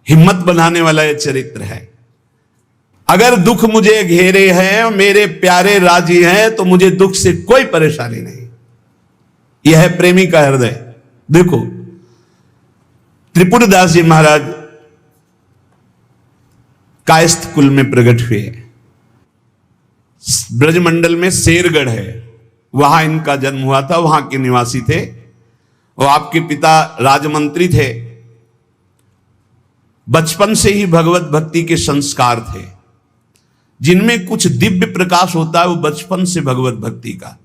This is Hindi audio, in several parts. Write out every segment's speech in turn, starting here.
हिम्मत बनाने वाला यह चरित्र है। अगर दुख मुझे घेरे हैं, मेरे प्यारे राजी हैं, तो मुझे दुख से कोई परेशानी नहीं। यह है प्रेमी का हृदय। देखो त्रिपुरदास जी महाराज कायस्थ कुल में प्रकट हुए। ब्रजमंडल में शेरगढ़ है, वहां इनका जन्म हुआ था, वहां के निवासी थे। और आपके पिता राजमंत्री थे। बचपन से ही भगवत भक्ति के संस्कार थे। जिनमें कुछ दिव्य प्रकाश होता है वो बचपन से भगवत भक्ति का।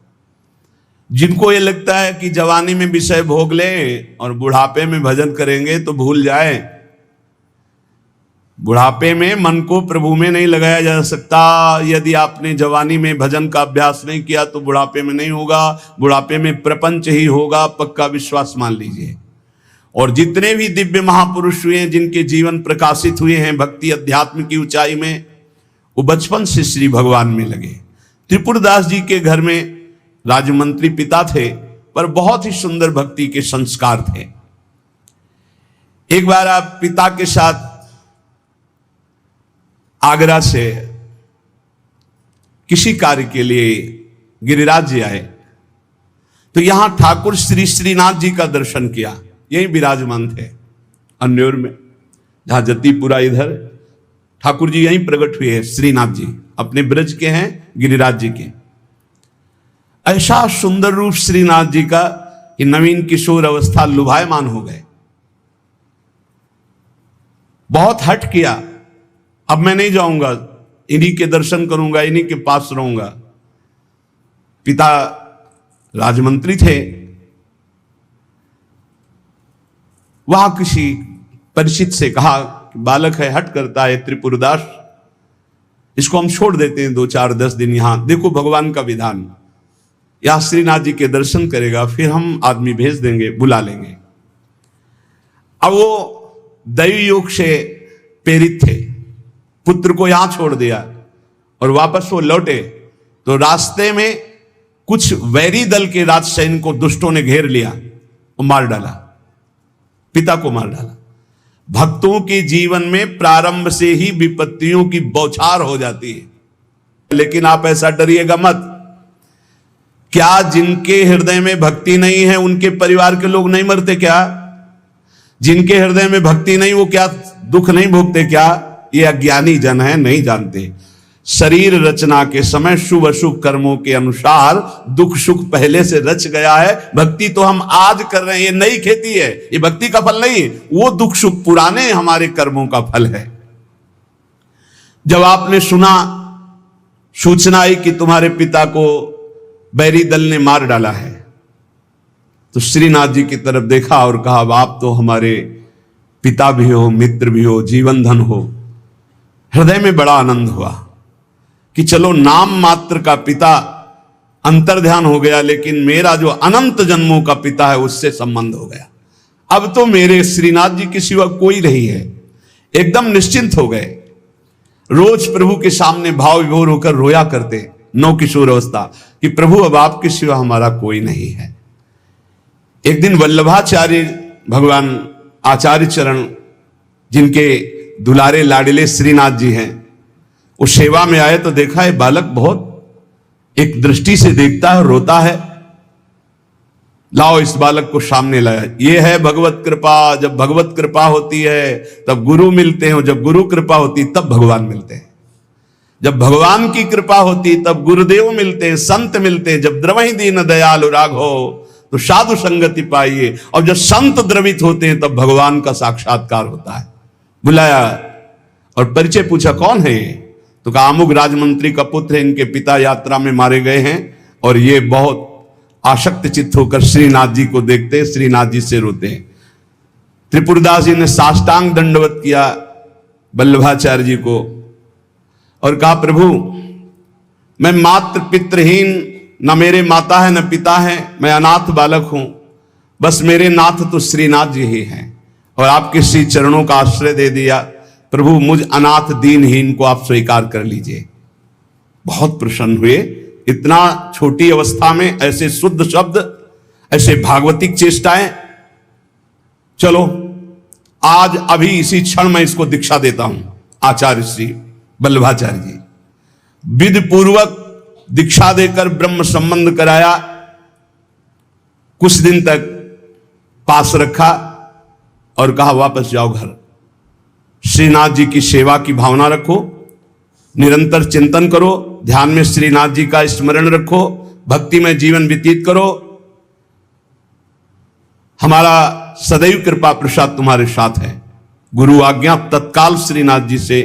जिनको ये लगता है कि जवानी में विषय भोग लें और बुढ़ापे में भजन करेंगे तो भूल जाए। बुढ़ापे में मन को प्रभु में नहीं लगाया जा सकता। यदि आपने जवानी में भजन का अभ्यास नहीं किया तो बुढ़ापे में नहीं होगा। बुढ़ापे में प्रपंच ही होगा, पक्का विश्वास मान लीजिए। और जितने भी दिव्य महापुरुष हुए हैं, जिनके जीवन प्रकाशित हुए हैं भक्ति अध्यात्म की ऊंचाई में, वो बचपन से श्री भगवान में लगे। त्रिपुरदास जी के घर में राजमंत्री पिता थे, पर बहुत ही सुंदर भक्ति के संस्कार थे। एक बार आप पिता के साथ आगरा से किसी कार्य के लिए गिरिराज जी आए, तो यहां ठाकुर श्री श्रीनाथ जी का दर्शन किया। यही विराजमान थे अन्योर में, जहां जतीपुरा इधर ठाकुर जी यहीं प्रकट हुए हैं। श्रीनाथ जी अपने ब्रज के हैं, गिरिराज जी के। ऐसा सुंदर रूप श्रीनाथ जी का कि नवीन किशोर अवस्था लुभायमान हो गए। बहुत हट किया, अब मैं नहीं जाऊंगा, इन्हीं के दर्शन करूंगा, इन्हीं के पास रहूंगा। पिता राजमंत्री थे। वहां किसी परिचित से कहा कि बालक है, हट करता है त्रिपुरदास, इसको हम छोड़ देते हैं 2-4-10 दिन यहां। देखो भगवान का विधान, यहां श्रीनाथ जी के दर्शन करेगा, फिर हम आदमी भेज देंगे, बुला लेंगे। अब वो दैवी योग से प्रेरित थे, पुत्र को यहां छोड़ दिया और वापस वो लौटे तो रास्ते में कुछ वैरी दल के राज सैनिक को दुष्टों ने घेर लिया और मार डाला, पिता को मार डाला। भक्तों के जीवन में प्रारंभ से ही विपत्तियों की बौछार हो जाती है, लेकिन आप ऐसा डरिएगा मत। क्या जिनके हृदय में भक्ति नहीं है उनके परिवार के लोग नहीं मरते क्या? जिनके हृदय में भक्ति नहीं वो क्या दुख नहीं भोगते क्या? ये अज्ञानी जन है, नहीं जानते। शरीर रचना के समय शुभ अशुभ कर्मों के अनुसार दुख सुख पहले से रच गया है। भक्ति तो हम आज कर रहे हैं, ये नई खेती है, ये भक्ति का फल नहीं। वो दुख सुख पुराने हमारे कर्मों का फल है। जब आपने सुना, सूचना आई कि तुम्हारे पिता को बैरी दल ने मार डाला है, तो श्रीनाथ जी की तरफ देखा और कहा, आप तो हमारे पिता भी हो, मित्र भी हो, जीवन धन हो। हृदय में बड़ा आनंद हुआ कि चलो नाम मात्र का पिता अंतर्ध्यान हो गया, लेकिन मेरा जो अनंत जन्मों का पिता है उससे संबंध हो गया। अब तो मेरे श्रीनाथ जी के सिवा कोई नहीं है। एकदम निश्चिंत हो गए। रोज प्रभु के सामने भाव विभोर होकर रोया करते, नौ किशोर अवस्था, कि प्रभु अब आपके सिवा हमारा कोई नहीं है। एक दिन वल्लभाचार्य भगवान आचार्य चरण, जिनके दुलारे लाडले श्रीनाथ जी हैं, वो सेवा में आए तो देखा है बालक बहुत एक दृष्टि से देखता है और रोता है। लाओ इस बालक को सामने लाया। ये है भगवत कृपा। जब भगवत कृपा होती है तब गुरु मिलते हैं, जब गुरु कृपा होती तब भगवान मिलते हैं। जब भगवान की कृपा होती तब गुरुदेव मिलते हैं, संत मिलते हैं। जब द्रवहि दीन दयालु राघो तो साधु संगति पाइए। और जब संत द्रवित होते हैं तब भगवान का साक्षात्कार होता है। बुलाया और परिचय पूछा, कौन है ये? तो कहा अमुक राजमंत्री का पुत्र है, इनके पिता यात्रा में मारे गए हैं। और ये बहुत आसक्त चित्त होकर श्रीनाथ जी को देखते हैं, श्रीनाथ जी से रोते हैं। त्रिपुरदास जी ने साष्टांग दंडवत किया वल्लभाचार्य जी को और कहा, प्रभु मैं मात्र पितृहीन, न मेरे माता है न पिता है, मैं अनाथ बालक हूं। बस मेरे नाथ तो श्रीनाथ जी ही हैं और आपके श्री चरणों का आश्रय दे दिया। प्रभु मुझ अनाथ दीनहीन को आप स्वीकार कर लीजिए। बहुत प्रसन्न हुए। इतना छोटी अवस्था में ऐसे शुद्ध शब्द, ऐसे भागवतिक चेष्टाएं। चलो आज अभी इसी क्षण मैं इसको दीक्षा देता हूं। आचार्य श्री वल्लभाचार्य जी विधि पूर्वक दीक्षा देकर ब्रह्म संबंध कराया, कुछ दिन तक पास रखा और कहा वापस जाओ घर। श्रीनाथ जी की सेवा की भावना रखो, निरंतर चिंतन करो, ध्यान में श्रीनाथ जी का स्मरण रखो, भक्ति में जीवन व्यतीत करो। हमारा सदैव कृपा प्रसाद तुम्हारे साथ है। गुरु आज्ञा तत्काल श्रीनाथ जी से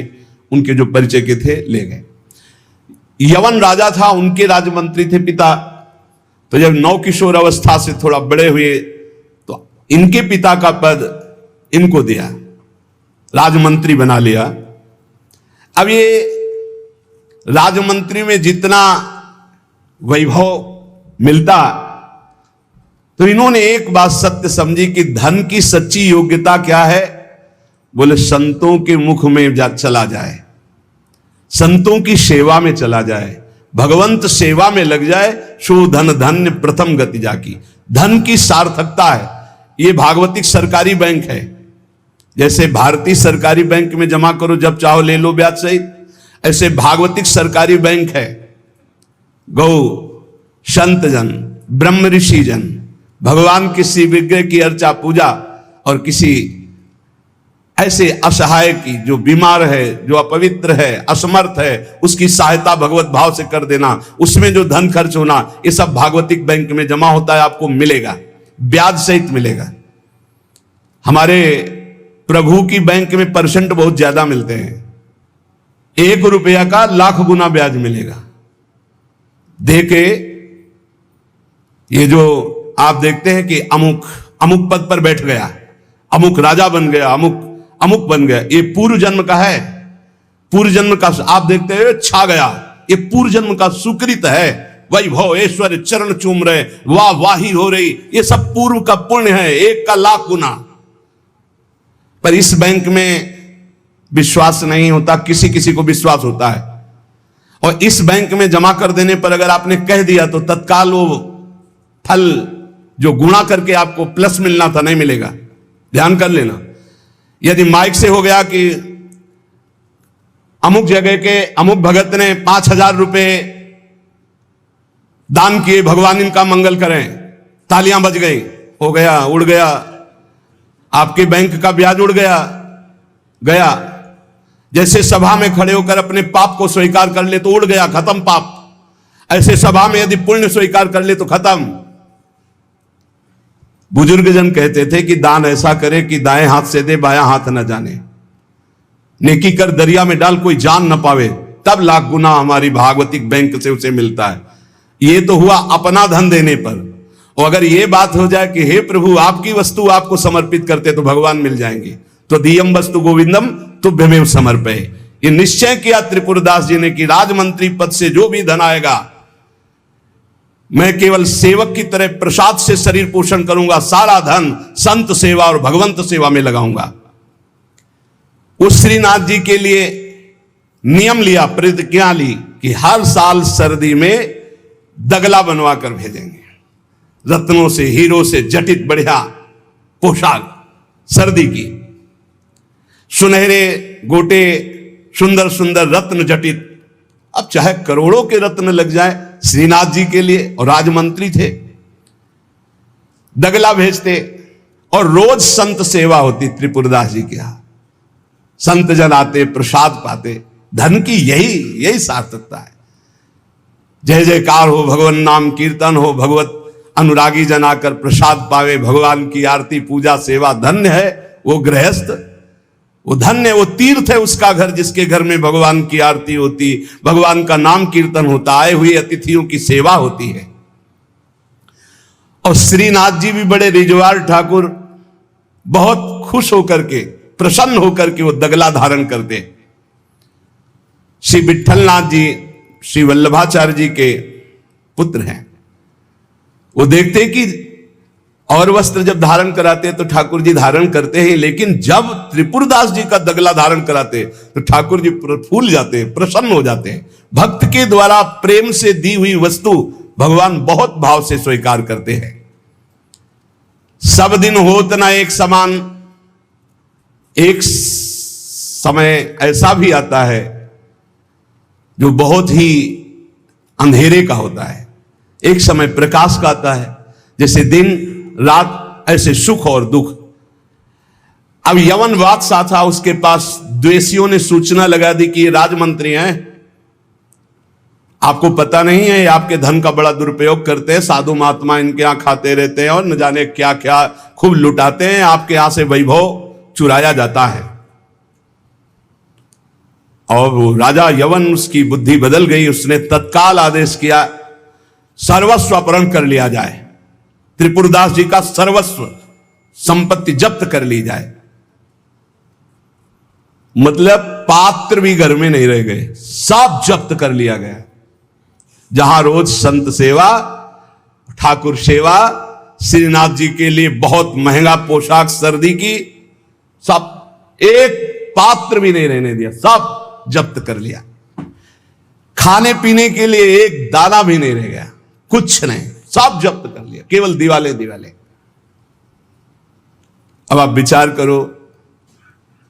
उनके जो परिचय के थे ले गए। यवन राजा था, उनके राजमंत्री थे पिता। तो जब नौ किशोर अवस्था से थोड़ा बड़े हुए तो इनके पिता का पद इनको दिया, राजमंत्री बना लिया। अब ये राजमंत्री में जितना वैभव मिलता, तो इन्होंने एक बात सत्य समझी कि धन की सच्ची योग्यता क्या है। बोले संतों के मुख में चला जाए, संतों की सेवा में चला जाए, भगवंत सेवा में लग जाए, सो धन धन्य प्रथम गति जाकी। धन की सार्थकता है। ये भागवतिक सरकारी बैंक है। जैसे भारतीय सरकारी बैंक में जमा करो, जब चाहो ले लो ब्याज सहित, ऐसे भागवतिक सरकारी बैंक है। गौ संत जन, ब्रह्म ऋषि जन, भगवान किसी विग्रह की अर्चा पूजा और किसी ऐसे असहाय की, जो बीमार है, जो अपवित्र है, असमर्थ है, उसकी सहायता भगवत भाव से कर देना, उसमें जो धन खर्च होना, ये सब भागवतिक बैंक में जमा होता है, आपको मिलेगा, ब्याज सहित मिलेगा। हमारे प्रभु की बैंक में परसेंट बहुत ज्यादा मिलते हैं। 1 रुपया का लाख गुना ब्याज मिलेगा। देखे ये जो आप देखते हैं कि अमुक अमुक पद पर बैठ गया, अमुक राजा बन गया, अमुक अमुक बन गया, ये पूर्व जन्म का है। पूर्व जन्म का आप देखते हैं छा गया, ये पूर्व जन्म का सुकृत है। वैभव ऐश्वर्य चरण चूम रहे, वाह वाही हो रही, ये सब पूर्व का पुण्य है, 1 का लाख गुना। पर इस बैंक में विश्वास नहीं होता, किसी किसी को विश्वास होता है। और इस बैंक में जमा कर देने पर अगर आपने कह दिया तो तत्काल वो फल जो गुणा करके आपको प्लस मिलना था नहीं मिलेगा। ध्यान कर लेना। यदि माइक से हो गया कि अमुक जगह के अमुक भगत ने 5,000 रुपए दान किए, भगवान इनका मंगल करें, तालियां बज गई, हो गया, उड़ गया, आपके बैंक का ब्याज उड़ गया गया। जैसे सभा में खड़े होकर अपने पाप को स्वीकार कर ले तो उड़ गया, खत्म पाप। ऐसे सभा में यदि पुण्य स्वीकार कर ले तो खत्म। बुजुर्ग जन कहते थे कि दान ऐसा करे कि दाएं हाथ से दे, बायां हाथ न जाने। नेकी कर दरिया में डाल, कोई जान न पावे, तब लाख गुना हमारी भागवतिक बैंक से उसे मिलता है। ये तो हुआ अपना धन देने पर। और अगर ये बात हो जाए कि हे प्रभु आपकी वस्तु आपको समर्पित करते तो भगवान मिल जाएंगे, तो दियम वस्तु गोविंदम तुभ्यमेव समर्पये। ये निश्चय किया त्रिपुरदास जी ने कि राजमंत्री पद से जो भी धन आएगा, मैं केवल सेवक की तरह प्रसाद से शरीर पोषण करूंगा, सारा धन संत सेवा और भगवंत सेवा में लगाऊंगा। उस श्रीनाथ जी के लिए नियम लिया, प्रतिज्ञा ली कि हर साल सर्दी में दगला बनवा कर भेजेंगे, रत्नों से हीरो से जटित बढ़िया पोशाक, सर्दी की, सुनहरे गोटे, सुंदर सुंदर रत्न जटित। अब चाहे करोड़ों के रत्न लग जाए श्रीनाथ जी के लिए, और राजमंत्री थे, दगला भेजते और रोज संत सेवा होती त्रिपुरदास जी के यहां। संत जन आते, प्रसाद पाते। धन की यही सार्थकता है। जय जयकार हो, भगवान नाम कीर्तन हो, भगवत अनुरागी जन आकर प्रसाद पावे, भगवान की आरती पूजा सेवा। धन्य है वो गृहस्थ, वो धन्य, वो तीर्थ है उसका घर जिसके घर में भगवान की आरती होती, भगवान का नाम कीर्तन होता, आए हुए अतिथियों की सेवा होती है। और श्रीनाथ जी भी बड़े रिजवार ठाकुर, बहुत खुश होकर के, प्रसन्न होकर के वो दगला धारण करते। श्री विठलनाथ जी श्री वल्लभाचार्य जी के पुत्र हैं। वो देखते कि और वस्त्र जब धारण कराते तो ठाकुर जी धारण करते हैं, लेकिन जब त्रिपुरदास जी का दगला धारण कराते तो ठाकुर जी फूल जाते हैं, प्रसन्न हो जाते हैं। भक्त के द्वारा प्रेम से दी हुई वस्तु भगवान बहुत भाव से स्वीकार करते हैं। सब दिन होत ना एक समान, एक समय ऐसा भी आता है जो बहुत ही अंधेरे का होता है, एक समय प्रकाश का आता है, जैसे दिन रात ऐसे सुख और दुख। अब यवन बादशाह था, उसके पास द्वेषियों ने सूचना लगा दी कि ये राजमंत्री हैं, आपको पता नहीं है, ये आपके धन का बड़ा दुरुपयोग करते हैं, साधु महात्मा इनके यहां खाते रहते हैं और न जाने क्या क्या खूब लुटाते हैं, आपके यहां से वैभव चुराया जाता है। और वो राजा यवन, उसकी बुद्धि बदल गई, उसने तत्काल आदेश किया सर्वस्व अपहरण कर लिया जाए, त्रिपुरदास जी का सर्वस्व संपत्ति जब्त कर ली जाए। मतलब पात्र भी घर में नहीं रह गए, सब जब्त कर लिया गया। जहां रोज संत सेवा, ठाकुर सेवा, श्रीनाथ जी के लिए बहुत महंगा पोशाक सर्दी की, सब एक पात्र भी नहीं रहने दिया, सब जब्त कर लिया। खाने पीने के लिए एक दाना भी नहीं रह गया, कुछ नहीं, सब जब्त कर लिया, केवल दिवाले दिवाले। अब आप विचार करो,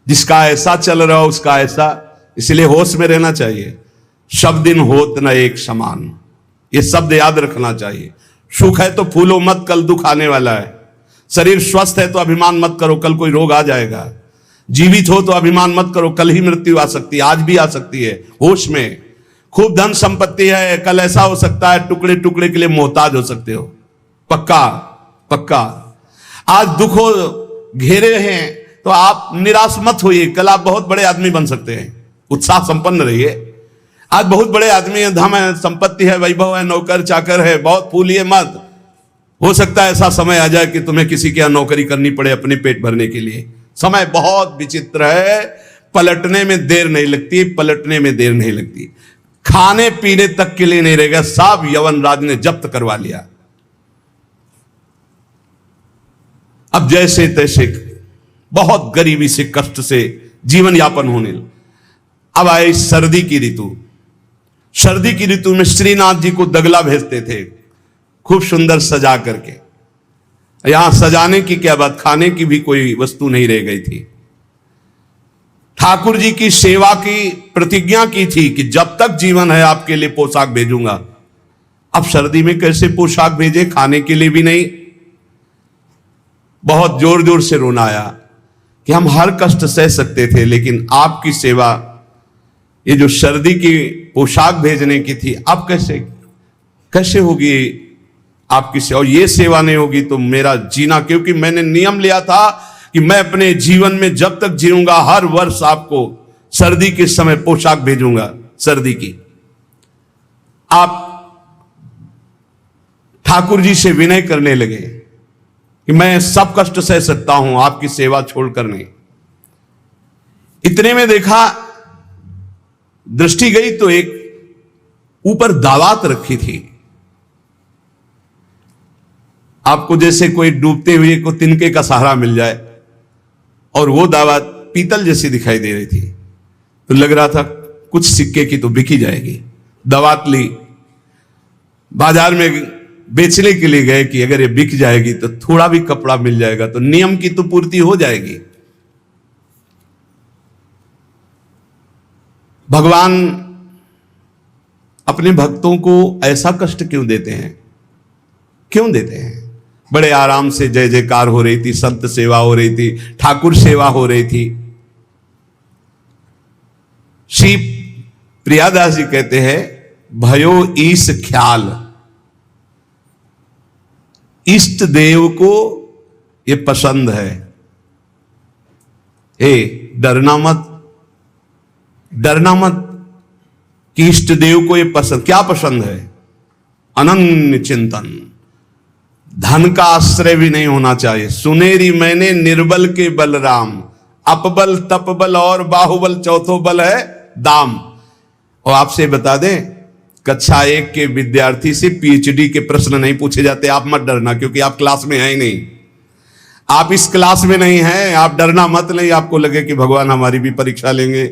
जिसका ऐसा चल रहा हो उसका ऐसा, इसलिए होश में रहना चाहिए। सब दिन होत न एक समान, ये शब्द याद रखना चाहिए। सुख है तो फूलो मत, कल दुख आने वाला है। शरीर स्वस्थ है तो अभिमान मत करो, कल कोई रोग आ जाएगा। जीवित हो तो अभिमान मत करो, कल ही मृत्यु आ सकती है, आज भी आ सकती है। होश में, खूब धन संपत्ति है, कल ऐसा हो सकता है टुकड़े टुकड़े के लिए मोहताज हो सकते हो, पक्का पक्का। आज दुख हो घेरे हैं तो आप निराश मत होइए, कल आप बहुत बड़े आदमी बन सकते हैं। उत्साह संपन्न रहिए। आज बहुत बड़े आदमी है, धन है, संपत्ति है, वैभव है, नौकर चाकर है, बहुत फूलिए मत। हो सकता है ऐसा समय आ जाए कि तुम्हें किसी के यहां नौकरी करनी पड़े अपने पेट भरने के लिए। समय बहुत विचित्र है, पलटने में देर नहीं लगती, पलटने में देर नहीं लगती। खाने पीने तक के लिए नहीं रहेगा, सब यवन राज ने जब्त करवा लिया। अब जैसे तैसे बहुत गरीबी से, कष्ट से जीवन यापन होने लगा। अब आई सर्दी की ऋतु। सर्दी की ऋतु में श्रीनाथ जी को दगला भेजते थे, खूब सुंदर सजा करके। यहां सजाने की क्या बात, खाने की भी कोई वस्तु नहीं रह गई थी। ठाकुर जी की सेवा की प्रतिज्ञा की थी कि जब तक जीवन है आपके लिए पोशाक भेजूंगा। अब सर्दी में कैसे पोशाक भेजे, खाने के लिए भी नहीं। बहुत जोर जोर से रोना आया कि हम हर कष्ट सह सकते थे, लेकिन आपकी सेवा, ये जो सर्दी की पोशाक भेजने की थी, अब कैसे होगी आपकी सेवा। और ये सेवा नहीं होगी तो मेरा जीना, क्योंकि मैंने नियम लिया था कि मैं अपने जीवन में जब तक जीऊंगा हर वर्ष आपको सर्दी के समय पोशाक भेजूंगा, सर्दी की। आप ठाकुर जी से विनय करने लगे कि मैं सब कष्ट सह सकता हूं, आपकी सेवा छोड़कर नहीं। इतने में देखा, दृष्टि गई तो एक ऊपर दावात रखी थी। आपको जैसे कोई डूबते हुए को तिनके का सहारा मिल जाए, और वो दावत पीतल जैसी दिखाई दे रही थी, तो लग रहा था कुछ सिक्के की तो बिकी जाएगी। दावत ली, बाजार में बेचने के लिए गए कि अगर ये बिक जाएगी तो थोड़ा भी कपड़ा मिल जाएगा, तो नियम की तो पूर्ति हो जाएगी। भगवान अपने भक्तों को ऐसा कष्ट क्यों देते हैं, क्यों देते हैं। बड़े आराम से जय जयकार हो रही थी, संत सेवा हो रही थी, ठाकुर सेवा हो रही थी। श्री प्रियादास जी कहते हैं, भयो ईश ख्याल, इष्ट देव को ये पसंद है। डरना मत, डरना मत कि इष्ट देव को ये पसंद, क्या पसंद है, अनन्य चिंतन। धन का आश्रय भी नहीं होना चाहिए। सुनेरी मैंने निर्बल के बलराम, अपबल तपबल और बाहुबल, चौथो बल है दाम। और आपसे बता दें, कक्षा 1 के विद्यार्थी से पीएचडी के प्रश्न नहीं पूछे जाते। आप मत डरना, क्योंकि आप क्लास में हैं ही नहीं, आप इस क्लास में नहीं हैं। आप डरना मत। नहीं आपको लगे कि भगवान हमारी भी परीक्षा लेंगे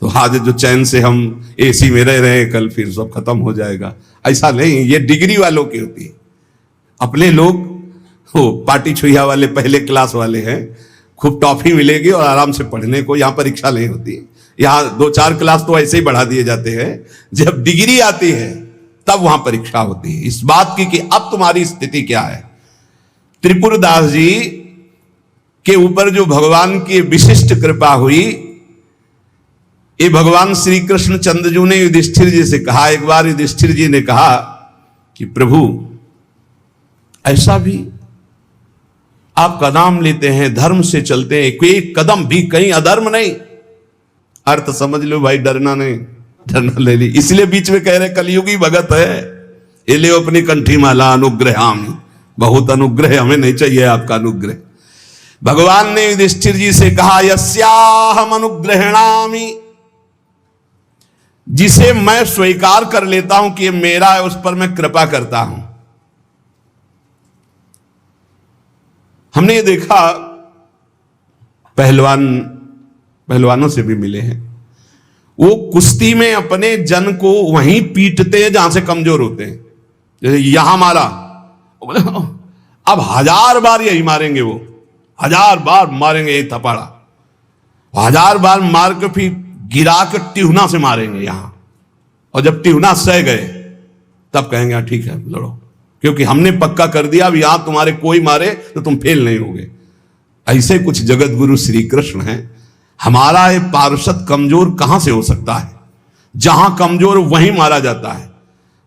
तो आज जो चैन से हम एसी में रह रहे हैं, कल फिर सब खत्म हो जाएगा, ऐसा नहीं। ये डिग्री वालों की होती है। अपने लोग वो पार्टी छुइया वाले पहले क्लास वाले हैं, खूब टॉफी मिलेगी और आराम से पढ़ने को। यहां परीक्षा नहीं होती, यहां 2-4 क्लास तो ऐसे ही बढ़ा दिए जाते हैं। जब डिग्री आती है तब वहां परीक्षा होती है इस बात की कि अब तुम्हारी स्थिति क्या है। त्रिपुरदास जी के ऊपर जो भगवान की विशिष्ट कृपा हुई, ये भगवान श्री कृष्ण चंद्रजू ने युधिष्ठिर जी से कहा। एक बार युधिष्ठिर जी ने कहा कि प्रभु ऐसा भी आपका नाम लेते हैं, धर्म से चलते हैं, कोई कदम भी कहीं अधर्म नहीं। अर्थ समझ लो भाई, डरना नहीं, डरना ले ली। इसलिए बीच में कह रहे कलयुगी भगत है, ये ले अपनी कंठी माला अनुग्रहामि। बहुत अनुग्रह, हमें नहीं चाहिए आपका अनुग्रह। भगवान ने युधिष्ठिर जी से कहा यस्याहम अनुग्रहणामि, जिसे मैं स्वीकार कर लेता हूं कि ये मेरा है, उस पर मैं कृपा करता हूं। हमने ये देखा, पहलवानों से भी मिले हैं, वो कुश्ती में अपने जन को वहीं पीटते हैं जहां से कमजोर होते हैं। जैसे यहां मारा, अब 1000 बार यही मारेंगे, वो 1000 बार मारेंगे यही थपाड़ा, 1000 बार मार के फिर गिरा के टिहुना से मारेंगे यहां, और जब टिहुना सह गए तब कहेंगे ठीक है लड़ो, क्योंकि हमने पक्का कर दिया अब यहां तुम्हारे कोई मारे तो तुम फेल नहीं होगे। ऐसे कुछ जगत गुरु श्री कृष्ण हैं। हमारा ये पार्षद कमजोर कहां से हो सकता है? जहां कमजोर वहीं मारा जाता है।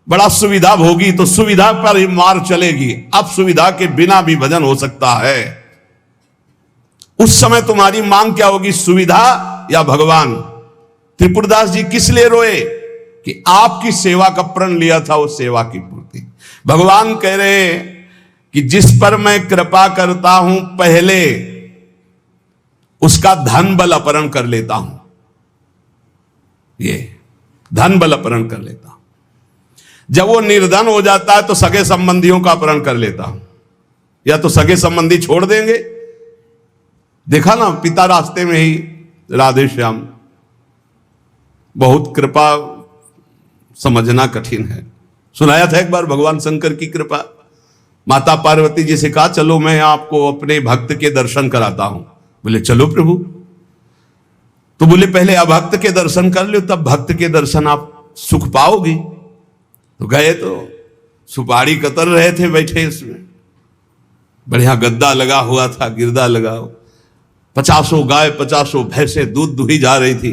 बड़ा सुविधा भोगी तो सुविधा पर ही मार चलेगी, अब सुविधा के बिना भी भजन हो सकता है। उस समय तुम्हारी मांग क्या होगी, सुविधा या भगवान? त्रिपुरदास जी किस लिए रोए कि आपकी सेवा का प्रण लिया था, वो सेवा की पूर्ति। भगवान कह रहे कि जिस पर मैं कृपा करता हूं पहले उसका धन बल अपहरण कर लेता हूं, ये धन बल अपहरण कर लेता हूं। जब वो निर्धन हो जाता है तो सगे संबंधियों का अपहरण कर लेता हूं, या तो सगे संबंधी छोड़ देंगे। देखा ना पिता रास्ते में ही राधे श्याम, बहुत कृपा समझना कठिन है। सुनाया था एक बार भगवान शंकर की कृपा। माता पार्वती जी से कहा चलो मैं आपको अपने भक्त के दर्शन कराता हूं। बोले चलो प्रभु। तो बोले पहले अभक्त के दर्शन कर लो, तब भक्त के दर्शन आप सुख पाओगे। तो गए तो सुपारी कतर रहे थे बैठे, उसमें बढ़िया गद्दा लगा हुआ था, गिरदा लगा हुआ, 50 गाय 50 भैंसे दूध दुही जा रही थी।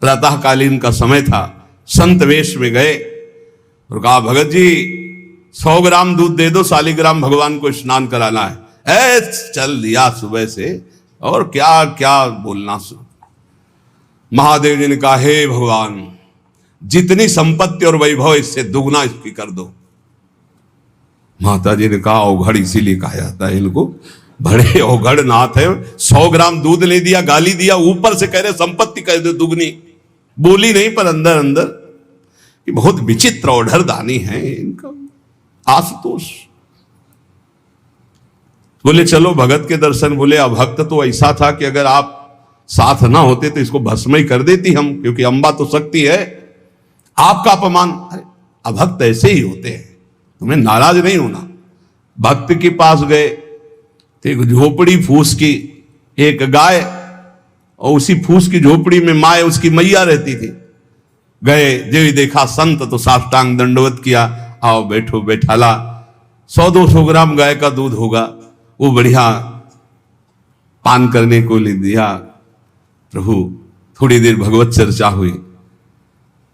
प्रातःकालीन का समय था। संत वेश में गए और कहा भगत जी 100 ग्राम दूध दे दो, शालिग्राम भगवान को स्नान कराना है। चल दिया सुबह से, और क्या क्या बोलना। महादेव जी ने कहा हे भगवान, जितनी संपत्ति और वैभव इससे दुगना इसकी कर दो। माता जी ने कहा औघड़ इसीलिए कहा जाता है इनको, बड़े औघड़ नाथ है। 100 ग्राम दूध ले दिया, गाली दिया, ऊपर से कह रहे संपत्ति कह दो दुगनी। बोली नहीं पर अंदर अंदर कि बहुत विचित्र औढ़र दानी है इनका। आशुतोष बोले चलो भगत के दर्शन। बोले अभक्त तो ऐसा था कि अगर आप साथ ना होते तो इसको भस्म ही कर देती हम, क्योंकि अंबा तो शक्ति है। आपका अपमान। अरे अभक्त ऐसे ही होते हैं, तुम्हें नाराज नहीं होना। भक्त के पास गए, एक झोपड़ी फूस की, एक गाय, और उसी फूस की झोपड़ी में माए उसकी मैया रहती थी। गए, जो देखा संत तो साष्टांग दंडवत किया, आओ बैठो बैठाला। 100-200 ग्राम गाय का दूध होगा, वो बढ़िया पान करने को ले दिया। प्रभु थोड़ी देर भगवत चर्चा हुई।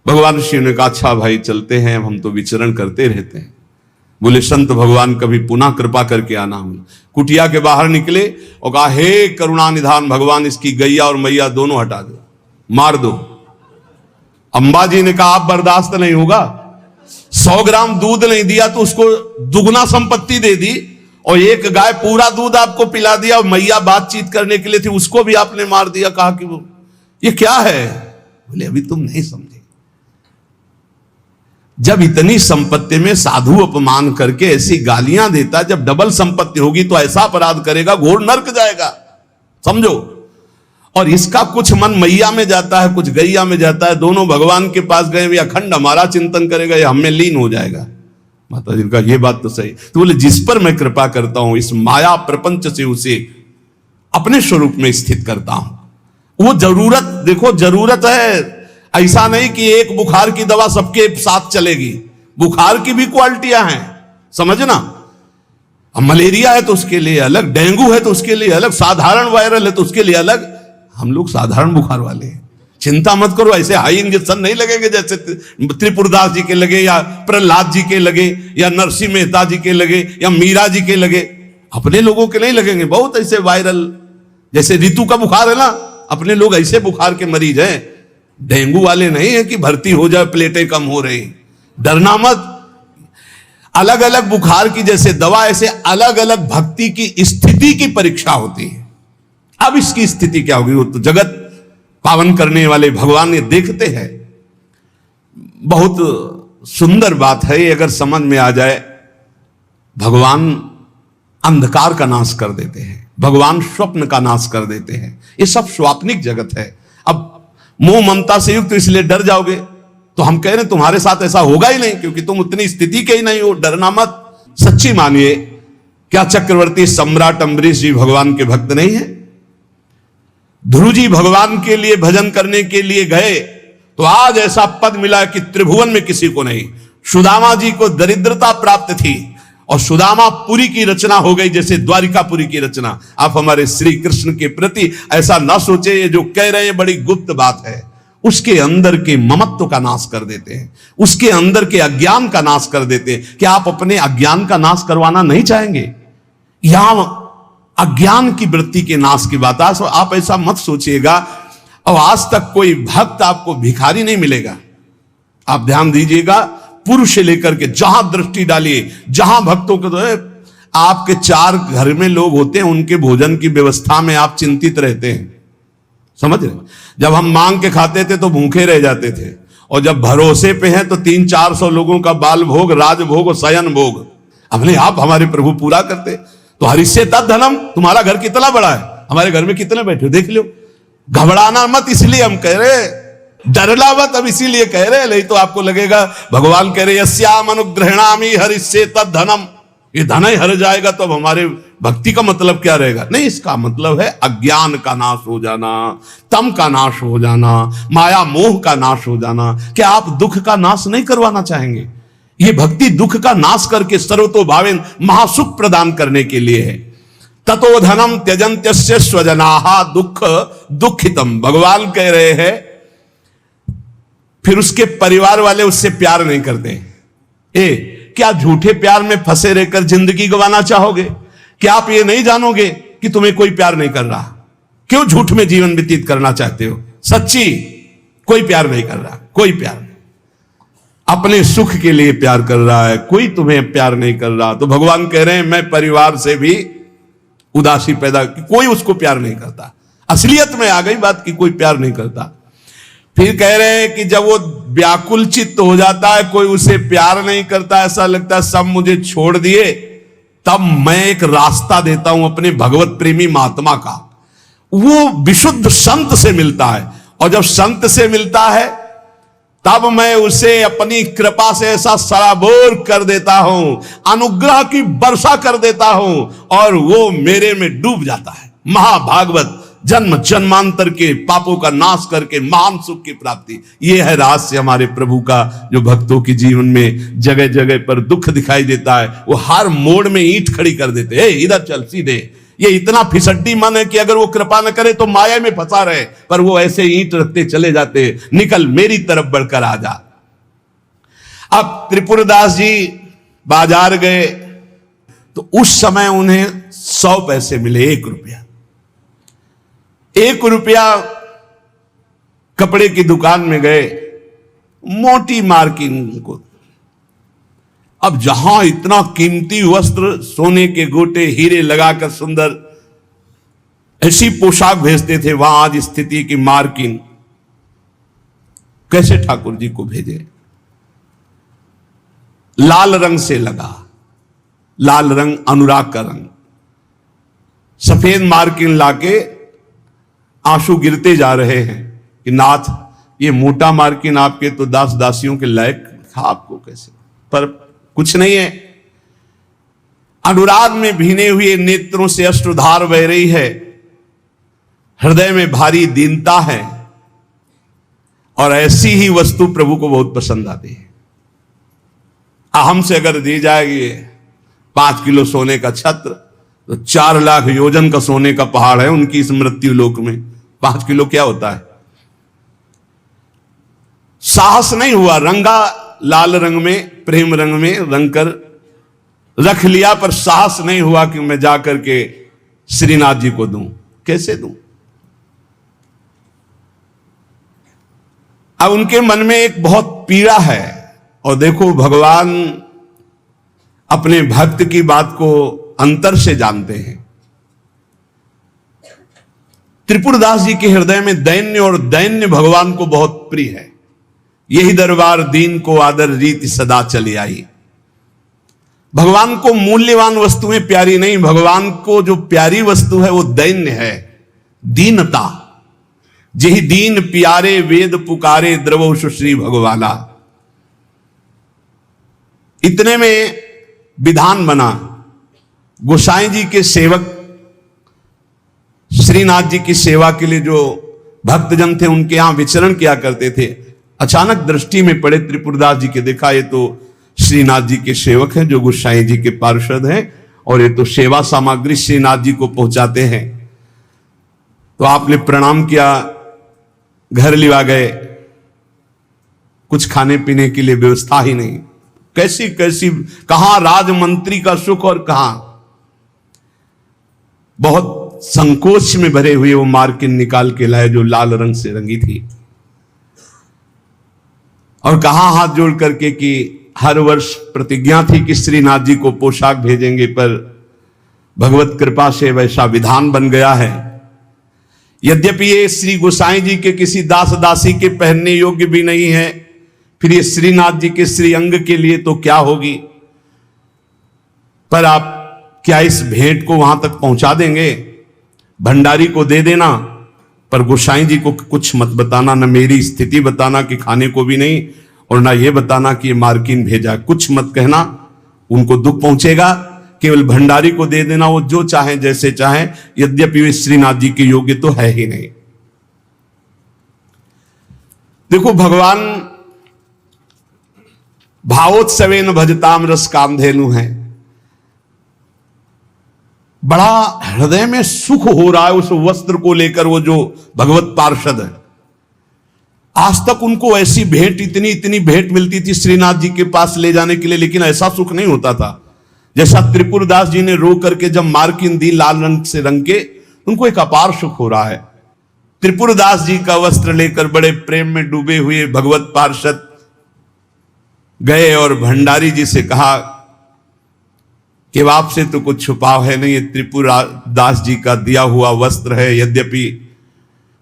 भगवान शिव ने कहा अच्छा भाई चलते हैं, हम तो विचरण करते रहते हैं। बोले संत भगवान कभी पुनः कृपा करके आना। कुटिया के बाहर निकले और कहा हे करुणा निधान भगवान, इसकी गैया और मैया दोनों हटा दो, मार दो। अंबाजी ने कहा आप बर्दाश्त नहीं होगा। 100 ग्राम दूध नहीं दिया तो उसको दुगना संपत्ति दे दी, और एक गाय पूरा दूध आपको पिला दिया, और मैया बातचीत करने के लिए थी उसको भी आपने मार दिया। कहा कि वो ये क्या है? बोले अभी तुम नहीं समझे। जब इतनी संपत्ति में साधु अपमान करके ऐसी गालियां देता, जब डबल संपत्ति होगी तो ऐसा अपराध करेगा घोर नरक जाएगा, समझो। और इसका कुछ मन मैया में जाता है, कुछ गैया में जाता है। दोनों भगवान के पास गए, वे अखंड हमारा चिंतन करेगा, ये हमें लीन हो जाएगा। माता जी का ये बात तो सही। तो बोले जिस पर मैं कृपा करता हूं इस माया प्रपंच से उसे अपने स्वरूप में स्थित करता हूं। वो जरूरत, देखो जरूरत है, ऐसा नहीं कि एक बुखार की दवा सबके साथ चलेगी। बुखार की भी क्वालिटियां हैं, समझना। अब मलेरिया है तो उसके लिए अलग, डेंगू है तो उसके लिए अलग, साधारण वायरल है तो उसके लिए अलग। हम लोग साधारण बुखार वाले हैं, चिंता मत करो। ऐसे हाई इंजेक्शन नहीं लगेंगे जैसे त्रिपुरदास जी के लगे, या प्रहलाद जी के लगे, या नरसिंह मेहता जी के लगे, या मीरा जी के लगे। अपने लोगों के नहीं लगेंगे। बहुत ऐसे वायरल, जैसे ऋतु का बुखार है ना, अपने लोग ऐसे बुखार के मरीज हैं। डेंगू वाले नहीं है कि भर्ती हो जाए, प्लेटें कम हो रही। डरना मत। अलग अलग बुखार की जैसे दवा, ऐसे अलग अलग भक्ति की स्थिति की परीक्षा होती है। अब इसकी स्थिति क्या होगी, वो तो जगत पावन करने वाले भगवान ये देखते हैं। बहुत सुंदर बात है ये, अगर समझ में आ जाए। भगवान अंधकार का नाश कर देते हैं, भगवान स्वप्न का नाश कर देते हैं। ये सब स्वाप्निक जगत है। अब मोह ममता से युक्त इसलिए डर जाओगे, तो हम कह रहे हैं तुम्हारे साथ ऐसा होगा ही नहीं, क्योंकि तुम उतनी स्थिति के ही नहीं हो। डरना मत, सच्ची मानिए। क्या चक्रवर्ती सम्राट अम्बरीश जी भगवान के भक्त नहीं है? ध्रुव जी भगवान के लिए भजन करने के लिए गए तो आज ऐसा पद मिला कि त्रिभुवन में किसी को नहीं। सुदामा जी को दरिद्रता प्राप्त थी और सुदामापुरी की रचना हो गई, जैसे द्वारिकापुरी की रचना। आप हमारे श्री कृष्ण के प्रति ऐसा ना सोचे, ये जो कह रहे हैं बड़ी गुप्त बात है। उसके अंदर के ममत्व का नाश कर देते हैं, उसके अंदर के अज्ञान का नाश कर देते हैं। क्या आप अपने अज्ञान का नाश करवाना नहीं चाहेंगे? यहां अज्ञान की वृत्ति के नाश की बात। आप ऐसा मत सोचिएगा। और आज तक कोई भक्त आपको भिखारी नहीं मिलेगा। आप ध्यान दीजिएगा, पुरुष से लेकर के जहां दृष्टि डालिए, जहां भक्तों को, तो आपके 4 घर में लोग होते हैं, उनके भोजन की व्यवस्था में आप चिंतित रहते हैं। समझ रहे? जब हम मांग के खाते थे तो भूखे रह जाते थे, और जब भरोसे पे हैं तो 300-400 लोगों का बाल भोग, राज भोग और शयन भोग अपने आप हमारे प्रभु पूरा करते। तो हरिष्ये तद धनम। तुम्हारा घर कितना बड़ा है, हमारे घर में कितने बैठे देख लो। घबराना मत, इसलिए हम कह रहे, डरना मत। अब इसीलिए कह रहे, नहीं तो आपको लगेगा भगवान कह रहे यस्याम अनुग्रहणामि हरिष्ये तद धनम, ये धन ही हर जाएगा तो अब हमारे भक्ति का मतलब क्या रहेगा? नहीं, इसका मतलब है अज्ञान का नाश हो जाना, तम का नाश हो जाना, माया मोह का नाश हो जाना। क्या आप दुख का नाश नहीं करवाना चाहेंगे? ये भक्ति दुख का नाश करके सर्वतो भावेन महासुख प्रदान करने के लिए है। ततो धनम त्यजन्त्यस्य स्वजनाहा दुख दुखितम। भगवान कह रहे हैं फिर उसके परिवार वाले उससे प्यार नहीं करते। क्या झूठे प्यार में फंसे रहकर जिंदगी गंवाना चाहोगे? क्या आप ये नहीं जानोगे कि तुम्हें कोई प्यार नहीं कर रहा? क्यों झूठ में जीवन व्यतीत करना चाहते हो? सच्ची कोई प्यार नहीं कर रहा, कोई प्यार नहीं। अपने सुख के लिए प्यार कर रहा है, कोई तुम्हें प्यार नहीं कर रहा। तो भगवान कह रहे हैं मैं परिवार से भी उदासी पैदा की, कोई उसको प्यार नहीं करता। असलियत में आ गई बात कि कोई प्यार नहीं करता। फिर कह रहे हैं कि जब वो व्याकुल चित्त हो जाता है, कोई उसे प्यार नहीं करता, ऐसा लगता है सब मुझे छोड़ दिए, तब मैं एक रास्ता देता हूं अपने भगवत प्रेमी महात्मा का। वो विशुद्ध संत से मिलता है, और जब संत से मिलता है तब मैं उसे अपनी कृपा से ऐसा सराबोर कर देता हूं, अनुग्रह की वर्षा कर देता हूं, और वो मेरे में डूब जाता है। महाभागवत जन्म जन्मांतर के पापों का नाश करके महान सुख की प्राप्ति। यह है रहस्य हमारे प्रभु का, जो भक्तों के जीवन में जगह जगह पर दुख दिखाई देता है। वो हर मोड़ में ईंट खड़ी कर देते हैं, इधर चल सीधे। ये इतना फिसड्डी मन है कि अगर वो कृपा न करे तो माया में फंसा रहे, पर वो ऐसे ईंट रखते चले जाते, निकल मेरी तरफ बढ़कर आ जा। अब त्रिपुरदास जी बाजार गए तो उस समय उन्हें 100 पैसे मिले, 1 रुपया। 1 रुपया कपड़े की दुकान में गए, मोटी मार्किंग को। अब जहां इतना कीमती वस्त्र, सोने के गोटे, हीरे लगाकर सुंदर ऐसी पोशाक भेजते थे, वहां आज स्थिति की मार्किंग कैसे ठाकुर जी को भेजे? लाल रंग से लगा, लाल रंग अनुराग का रंग, सफेद मार्किंग लाके आंसू गिरते जा रहे हैं कि नाथ ये मोटा मार्किन आपके तो दास दासियों के लायक था, आपको कैसे? पर कुछ नहीं है। अनुराग में भीने हुए नेत्रों से अश्रुधार बह रही है। हृदय में भारी दीनता है, और ऐसी ही वस्तु प्रभु को बहुत पसंद आती है। हमसे अगर दी जाएगी 5 किलो सोने का छत्र, तो 4 लाख योजन का सोने का पहाड़ है उनकी इस मृत्यु लोक में। 5 किलो क्या होता है? साहस नहीं हुआ, रंगा लाल रंग में, प्रेम रंग में रंग कर रख लिया, पर साहस नहीं हुआ कि मैं जाकर के श्रीनाथ जी को दूं। कैसे दूं? अब उनके मन में एक बहुत पीड़ा है। और देखो, भगवान अपने भक्त की बात को अंतर से जानते हैं। त्रिपुरदास जी के हृदय में दैन्य, और दैन्य भगवान को बहुत प्रिय है। यही दरबार दीन को आदर रीति सदा चली आई। भगवान को मूल्यवान वस्तुएं प्यारी नहीं, भगवान को जो प्यारी वस्तु है वो दैन्य है, दीनता। जेहि दीन प्यारे वेद पुकारे, द्रवौ सुश्री भगवाला। इतने में विधान बना। गोसाई जी के सेवक श्रीनाथ जी की सेवा के लिए जो भक्तजन थे उनके यहां विचरण किया करते थे, अचानक दृष्टि में पड़े त्रिपुरदास जी के। देखा, ये तो श्रीनाथ जी के सेवक हैं जो गोसाई जी के पार्षद हैं, और ये तो सेवा सामग्री श्रीनाथ जी को पहुंचाते हैं। तो आपने प्रणाम किया, घर लिवा गए, कुछ खाने पीने के लिए व्यवस्था ही नहीं। कैसी कैसी, कहां राजमंत्री का सुख और कहां। बहुत संकोच में भरे हुए वो मार्किन निकाल के लाए जो लाल रंग से रंगी थी, और कहा हाथ जोड़ करके कि हर वर्ष प्रतिज्ञा थी कि श्रीनाथ जी को पोशाक भेजेंगे, पर भगवत कृपा से वैसा विधान बन गया है। यद्यपि ये श्री गोसाई जी के किसी दास दासी के पहनने योग्य भी नहीं है, फिर ये श्रीनाथ जी के श्री अंग के लिए तो क्या होगी। पर आप क्या इस भेंट को वहां तक पहुंचा देंगे? भंडारी को दे देना, पर गोसाई जी को कुछ मत बताना, न मेरी स्थिति बताना कि खाने को भी नहीं, और ना ये बताना कि ये मार्किन भेजा। कुछ मत कहना, उनको दुख पहुंचेगा। केवल भंडारी को दे देना, वो जो चाहे जैसे चाहे, यद्यपि वे श्रीनाथ जी के योग्य तो है ही नहीं। देखो, भगवान भावोत्सवेन भजताम रस कामधेनु है। बड़ा हृदय में सुख हो रहा है उस वस्त्र को लेकर। वो जो भगवत पार्षद है, आज तक उनको ऐसी भेंट, इतनी इतनी भेंट मिलती थी श्रीनाथ जी के पास ले जाने के लिए, लेकिन ऐसा सुख नहीं होता था जैसा त्रिपुरदास जी ने रो करके जब मार्किन दी लाल रंग से रंग के, उनको एक अपार सुख हो रहा है। त्रिपुरदास जी का वस्त्र लेकर बड़े प्रेम में डूबे हुए भगवत पार्षद गए और भंडारी जी से कहा कि आपसे तो कुछ छुपाव है नहीं, ये त्रिपुरदास जी का दिया हुआ वस्त्र है। यद्यपि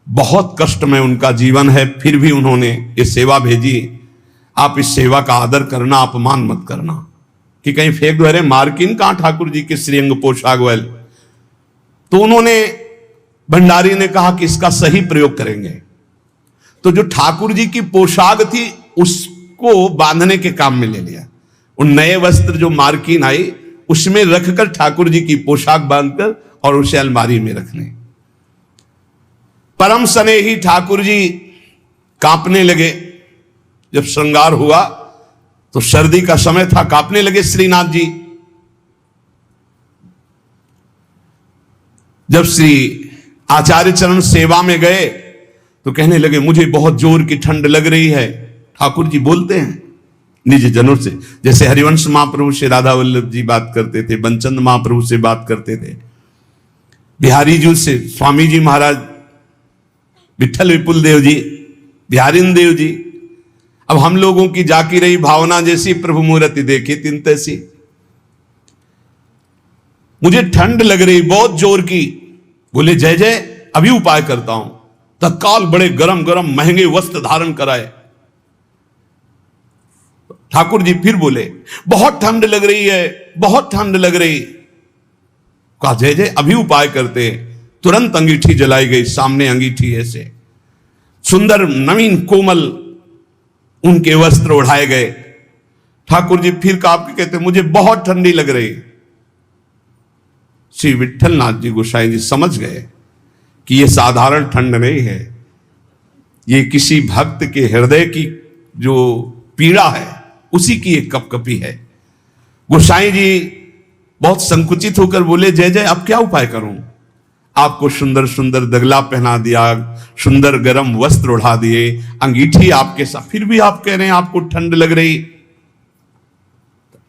बहुत कष्ट में उनका जीवन है, फिर भी उन्होंने ये सेवा भेजी। आप इस सेवा का आदर करना, अपमान मत करना कि कहीं फेंक दो। अरे मार्किन कहां ठाकुर जी के श्रीअंग पोशाक वाल। तो उन्होंने, भंडारी ने कहा कि इसका सही प्रयोग करेंगे। तो जो ठाकुर जी की पोशाक थी उसको बांधने के काम में ले लिया। उन नए वस्त्र जो मार्किन आई उसमें रखकर ठाकुर जी की पोशाक बांधकर और उसे अलमारी में रखने। परम स्नेही ठाकुर जी कांपने लगे। जब श्रृंगार हुआ तो सर्दी का समय था, कांपने लगे श्रीनाथ जी। जब श्री आचार्य चरण सेवा में गए तो कहने लगे मुझे बहुत जोर की ठंड लग रही है। ठाकुर जी बोलते हैं निज जनों से, जैसे हरिवंश महाप्रभु से राधा वल्लभ जी बात करते थे, बंचंद महाप्रभु से बात करते थे, बिहारी जी से स्वामी जी महाराज, विठल विपुल देव जी, बिहारिन देव जी। अब हम लोगों की जाकी रही भावना जैसी, प्रभु मूर्ति देखी तिन तैसी। मुझे ठंड लग रही बहुत जोर की। बोले जय जय, अभी उपाय करता हूं। तत्काल बड़े गरम गरम महंगे वस्त्र धारण कराए। ठाकुर जी फिर बोले बहुत ठंड लग रही है, बहुत ठंड लग रही। कहा जय जय, अभी उपाय करते। तुरंत अंगीठी जलाई गई, सामने अंगीठी ऐसे सुंदर नवीन कोमल उनके वस्त्र उड़ाए गए। ठाकुर जी फिर कांप के कहते मुझे बहुत ठंडी लग रही। श्री विठल नाथ जी गोसाई जी समझ गए कि ये साधारण ठंड नहीं है, ये किसी भक्त के हृदय की जो पीड़ा है उसी की एक कपकपी है। गोसाई जी बहुत संकुचित होकर बोले, जय जय अब क्या उपाय करूं? आपको सुंदर सुंदर दगला पहना दिया, सुंदर गर्म वस्त्र उड़ा दिए, अंगीठी आपके साथ, फिर भी आप कह रहे हैं आपको ठंड लग रही।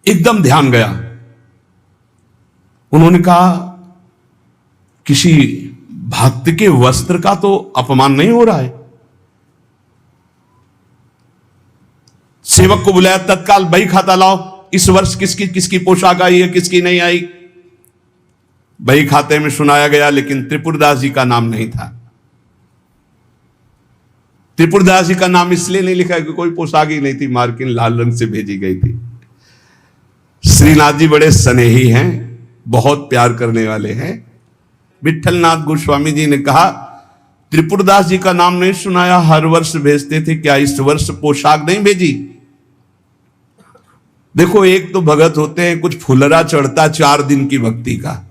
एकदम ध्यान गया। उन्होंने कहा, किसी भक्त के वस्त्र का तो अपमान नहीं हो रहा है? सेवक को बुलाया, तत्काल बही खाता लाओ, इस वर्ष किसकी किसकी पोशाक आई है, किसकी नहीं आई। बही खाते में सुनाया गया, लेकिन त्रिपुरदास जी का नाम नहीं था। त्रिपुरदास जी का नाम इसलिए नहीं लिखा कि कोई पोशाक ही नहीं थी, मार्किन लाल रंग से भेजी गई थी। श्रीनाथ जी बड़े स्नेही हैं, बहुत प्यार करने वाले हैं। विठलनाथ गोस्वामी जी ने कहा, त्रिपुरदास जी का नाम नहीं सुनाया, हर वर्ष भेजते थे, क्या इस वर्ष पोशाक नहीं भेजी? देखो, एक तो भगत होते हैं कुछ फुलरा चढ़ता 4 दिन की भक्ति का,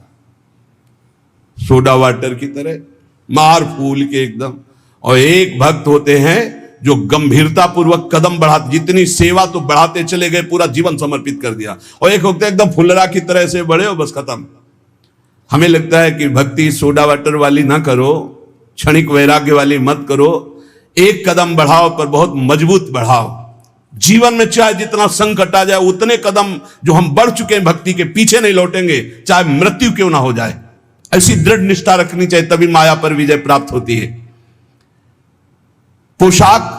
सोडा वाटर की तरह मार फूल के एकदम, और एक भक्त होते हैं जो गंभीरता पूर्वक कदम बढ़ाते, जितनी सेवा तो बढ़ाते चले गए, पूरा जीवन समर्पित कर दिया। और एक होते हैं एकदम फुलरा की तरह से बढ़े हो बस खत्म। हमें लगता है कि भक्ति सोडा वाटर वाली ना करो, क्षणिक वैराग्य वाली मत करो, एक कदम बढ़ाओ पर बहुत मजबूत बढ़ाओ। जीवन में चाहे जितना संकट आ जाए, उतने कदम जो हम बढ़ चुके हैं भक्ति के, पीछे नहीं लौटेंगे, चाहे मृत्यु क्यों ना हो जाए। ऐसी दृढ़ निष्ठा रखनी चाहिए, तभी माया पर विजय प्राप्त होती है। पोशाक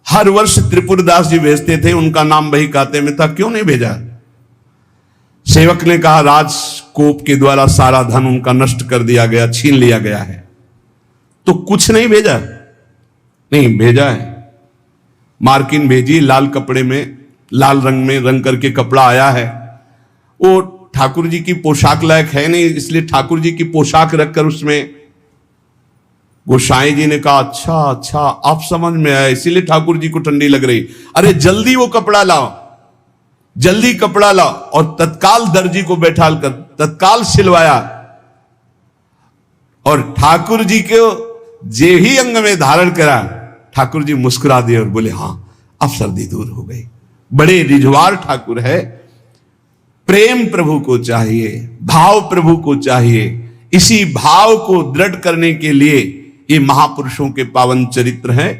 हर वर्ष त्रिपुरदास जी भेजते थे, उनका नाम बही खाते में था, क्यों नहीं भेजा? सेवक ने कहा, राजकोप के द्वारा सारा धन उनका नष्ट कर दिया गया, छीन लिया गया है, तो कुछ नहीं भेजा? नहीं भेजा है। मार्किन भेजी, लाल कपड़े में, लाल रंग में रंग करके कपड़ा आया है। वो ठाकुर जी की पोशाक लायक है नहीं, इसलिए ठाकुर जी की पोशाक रखकर उसमें गोसाई जी ने कहा, अच्छा अच्छा आप समझ में आया, इसीलिए ठाकुर जी को ठंडी लग रही। अरे जल्दी वो कपड़ा लाओ, जल्दी कपड़ा लाओ। और तत्काल दर्जी को बैठाल कर तत्काल सिलवाया, और ठाकुर जी को जे ही अंग में धारण करा, ठाकुर जी मुस्कुरा दिए और बोले, हां अब सर्दी दूर हो गई। बड़े रिझवार ठाकुर है। प्रेम प्रभु को चाहिए, भाव प्रभु को चाहिए। इसी भाव को दृढ़ करने के लिए ये महापुरुषों के पावन चरित्र हैं।